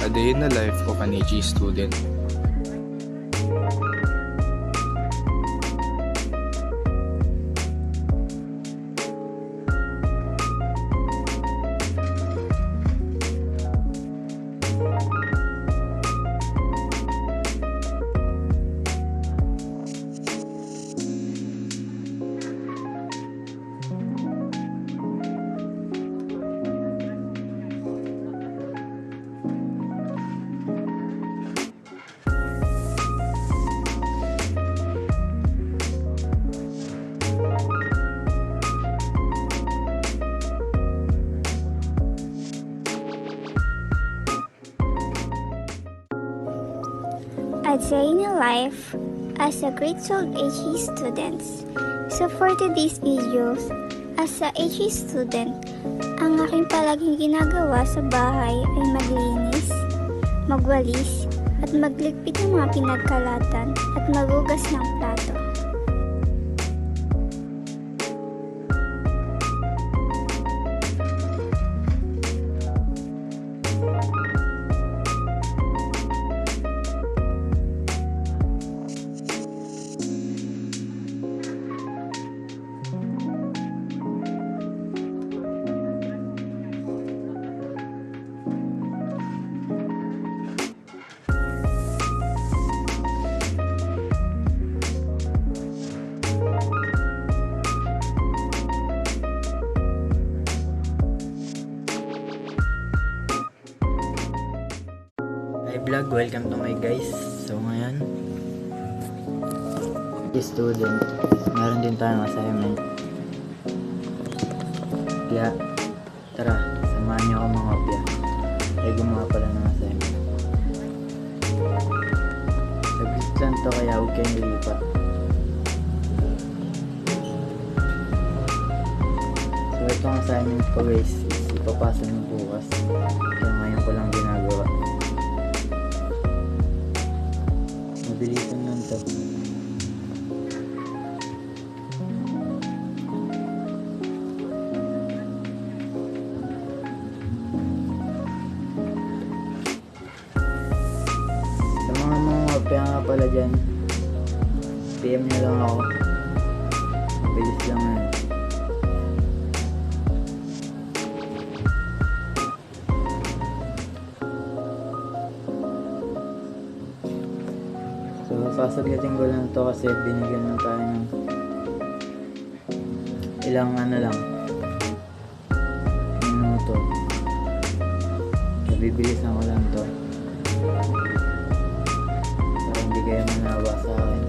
A Day in the Life of an HE Student. A Day in a Life as a grade 12 HE students. So for today's videos, as a HE student, ang aking palaging ginagawa sa bahay ay maglinis, magwalis, at magligpit ng mga pinagkalatan at magugas ng plato. Hi vlog, welcome to my guys. So ngayon, student, meron din tayong assignment. Kaya, tara, samahan niyo ako mga opya. Ay gumawa pala ng assignment. Saglit lang to kaya huwag kayong lipat. So itong assignment ko guys, ipapasa nyo bukas. Kaya ngayon ko lang ginagawa. Mabilisan lang to. Sa mga opya nga pala dyan, PM nyo lang ako. Mabilis lang yan. So, sasagutin ko lang to kasi binigyan lang tayo ng ilang lang minuto. So, bibilisan ko lang to para hindi kayo manawa sa akin.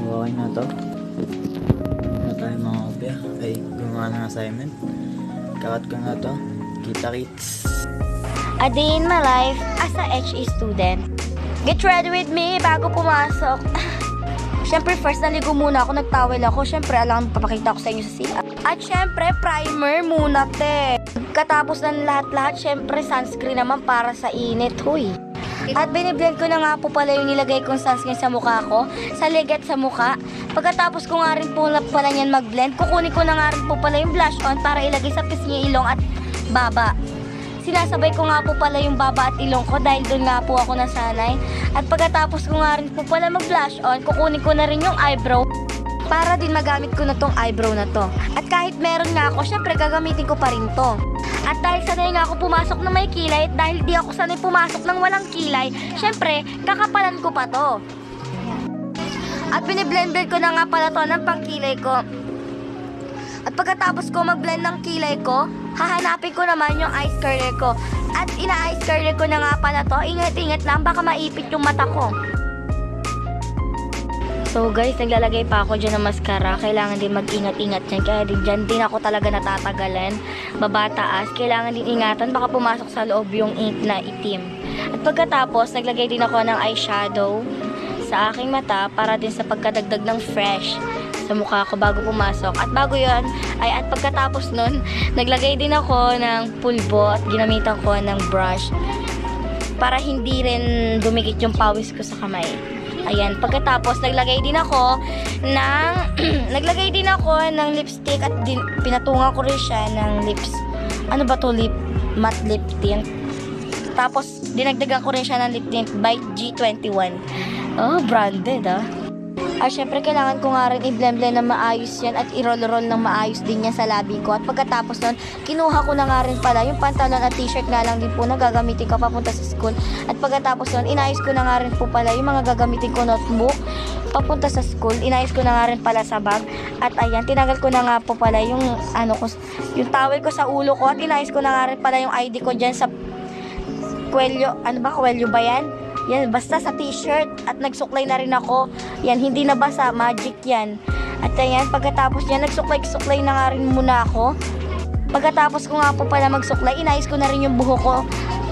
Okay na to. Na tayo mga opya. Ay, gumawa ng assignment. Kakat ko na to. Kita-kits. A day in my life as a HE student. Get ready with me bago pumasok. Siyempre, first naligo muna ako, nagtawel ako. Siyempre, alam, papakita ko sa inyo sa CR. At siyempre, primer muna, te. Katapos ng lahat-lahat, siyempre, sunscreen naman para sa init, huy. At biniblend ko na nga po pala yung nilagay kong sunscreen sa mukha ko, sa leget sa mukha. Pagkatapos ko nga rin po pala yan mag-blend, kukunin ko na nga rin po pala yung blush on para ilagay sa pisngi ilong at baba. Sinasabay ko nga po pala yung baba at ilong ko dahil doon nga po ako nasanay. At pagkatapos ko nga rin po pala mag-blush on, kukunin ko na rin yung eyebrow para din magamit ko na tong eyebrow na to. At kahit meron nga ako, syempre gagamitin ko pa rin to. At dahil sanay nga ako pumasok na may kilay, at dahil di ako sanay pumasok ng walang kilay, syempre, kakapalan ko pa to. At biniblender ko na nga pala to ng pangkilay ko. At pagkatapos ko mag-blend ng kilay ko, hahanapin ko naman yung eyes curler ko. At ina-eyes curler ko na nga pala to, ingat-ingat lang, baka maipit yung mata ko. So guys, naglalagay pa ako dyan ng mascara. Kailangan din mag-ingat-ingat dyan. Kaya dyan din ako talaga natatagalan. Baba taas. Kailangan din ingatan. Baka pumasok sa loob yung ink na itim. At pagkatapos, naglagay din ako ng eyeshadow sa aking mata para din sa pagkadagdag ng fresh sa mukha ko bago pumasok. At bago yon at pagkatapos nun, naglagay din ako ng pulbo at ginamitan ko ng brush para hindi rin dumikit yung pawis ko sa kamay. Ayan, pagkatapos naglagay din ako ng naglagay din ako ng lipstick at pinatungan ko rin siya ng lips. Ano ba to? Matte lip tint. Tapos dinagdagan ko rin siya ng lip tint by G21. Oh, branded syempre kailangan ko nga rin i-blend-blend na maayos yan at i-roll-roll ng maayos din yan sa labi ko. At pagkatapos nun, kinuha ko na nga rin pala yung pantalon at t-shirt nga lang din po na gagamitin ko papunta sa school. At pagkatapos nun, inayos ko na nga rin po pala yung mga gagamitin ko notebook papunta sa school. Inayos ko na nga rin pala sa bag. At ayan, tinagal ko na nga po pala yung yung towel ko sa ulo ko at inayos ko na nga rin pala yung ID ko dyan sa kwelyo. Kwelyo ba yan? Yan, basta sa t-shirt. At nagsuklay na rin ako. Yan, hindi na basa. Magic yan. At ayan, pagkatapos yan, nagsuklay na nga rin muna ako. Pagkatapos ko nga po pala magsuklay, inayos ko na rin yung buhok ko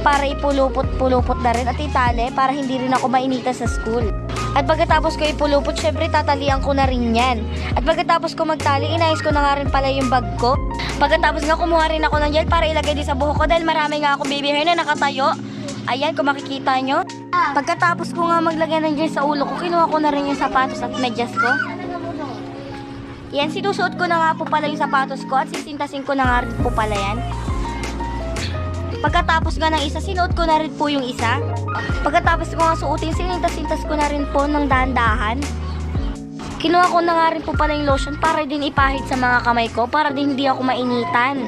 para ipulupot na rin at itali para hindi rin ako mainita sa school. At pagkatapos ko ipulupot, syempre tatalian ko na rin yan. At pagkatapos ko magtali, inayos ko na nga rin pala yung bag ko. Pagkatapos nga kumuha rin ako ng gel para ilagay din sa buhok ko dahil marami nga akong baby hair na nakatayo. Ayan, kung makikita nyo. Pagkatapos ko nga maglagay ng gel sa ulo ko, kinuha ko na rin yung sapatos at medyas ko. Yan, sinusuot ko na nga po pala yung sapatos ko at sisintasin ko na nga rin po pala yan. Pagkatapos nga ng isa, sinuot ko na rin po yung isa. Pagkatapos ko nga suotin, sinintas-sintas ko na rin po ng dahan-dahan. Kinuha ko na nga rin po pala yung lotion para din ipahid sa mga kamay ko para din hindi ako mainitan.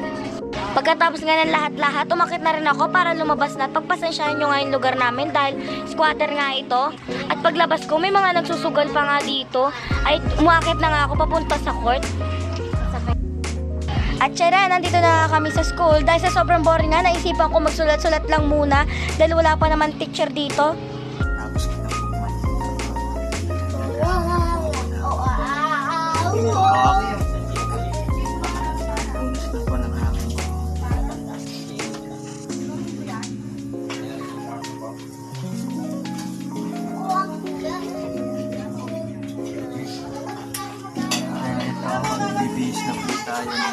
Pagkatapos nga ng lahat-lahat, umakit na rin ako para lumabas na at pagpasensyahan nyo nga yung lugar namin dahil squatter nga ito. At paglabas ko, may mga nagsusugal pa nga dito. Ay umakit na nga ako papunta sa court. At syara, nandito na kami sa school. Dahil sa sobrang boring nga, naisipan ko magsulat-sulat lang muna dahil wala pa naman teacher dito. Bibis na po tayo ng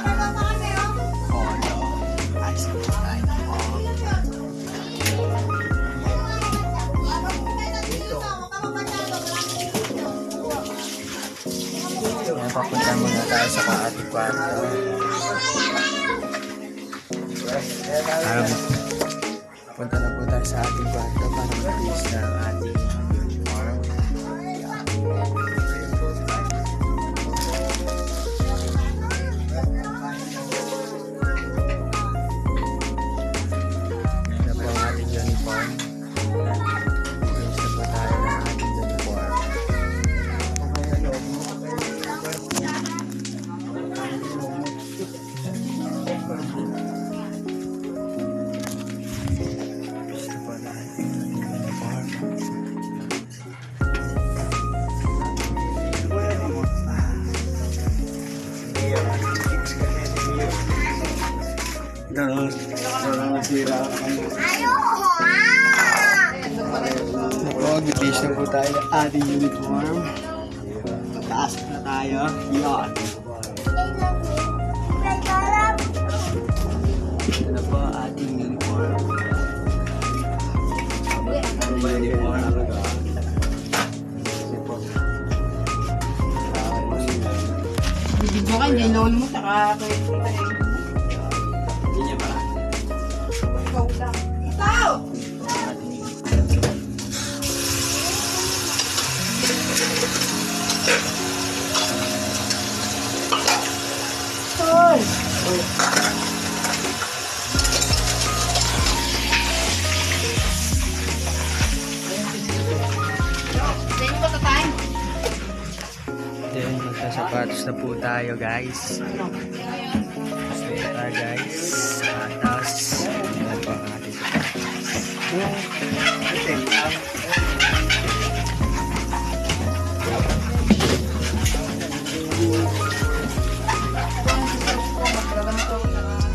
polo. Ayos na po tayo ng polo. Ngayon, papunta muna tayo sa ating kwarto. Punta na po tayo sa ating kwarto para mag-bibis na ang ating uniform. Nag-base na po tayo ng ating uniform. Mataas na tayo. Yan. Ito na po ating uniform. Bibigyan ka, hindi loan mo, saka Hindi niya ba? ikaw lang. Ikaw! Then, magsasapatos na po tayo, guys. So, tayo, guys. Tapos, yan po ang ating ito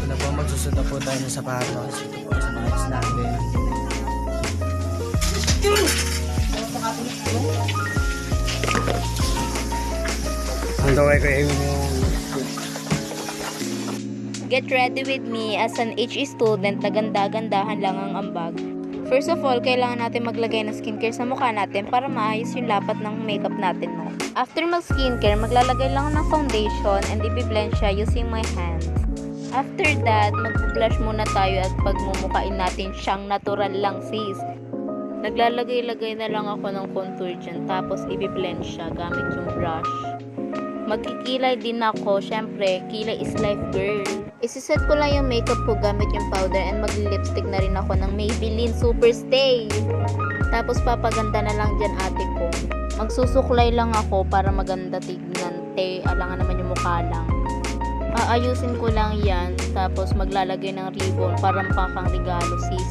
na po, magsusot na po tayo ng sapatos. Ito po, sapatos natin. Get ready with me as an HE student na ganda-gandahan lang ang ambag. First of all, kailangan natin maglagay ng skincare sa mukha natin para maayos yung lapat ng makeup natin, no? After mag-skincare, maglalagay lang ng foundation and i-blend siya using my hands. After that, mag-blush muna tayo at pagmumukain natin siyang natural lang, sis. Naglalagay-lagay na lang ako ng contour dyan, tapos i-blend siya gamit yung brush. Magkikilay din ako, syempre, kilay is life, girl. Isiset ko lang yung makeup ko gamit yung powder and mag-lipstick na rin ako ng Maybelline Superstay. Tapos papaganda na lang dyan ate ko. Magsusuklay lang ako para maganda tignan, te. Alangan naman yung mukha lang. Aayusin ko lang yan, tapos maglalagay ng ribbon para mukha kang regalo, sis.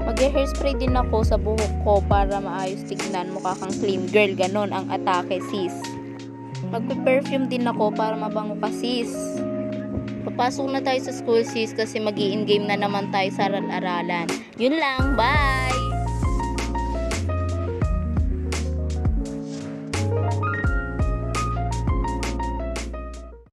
Mag-hairspray din ako sa buhok ko para maayos tignan, mukha kang slim girl, ganon ang atake, sis. Magpe-perfume din ako para mabango ka, sis. Papasok na tayo sa school, sis, kasi mag-i-in-game na naman tayo sa aralan. Yun lang, bye!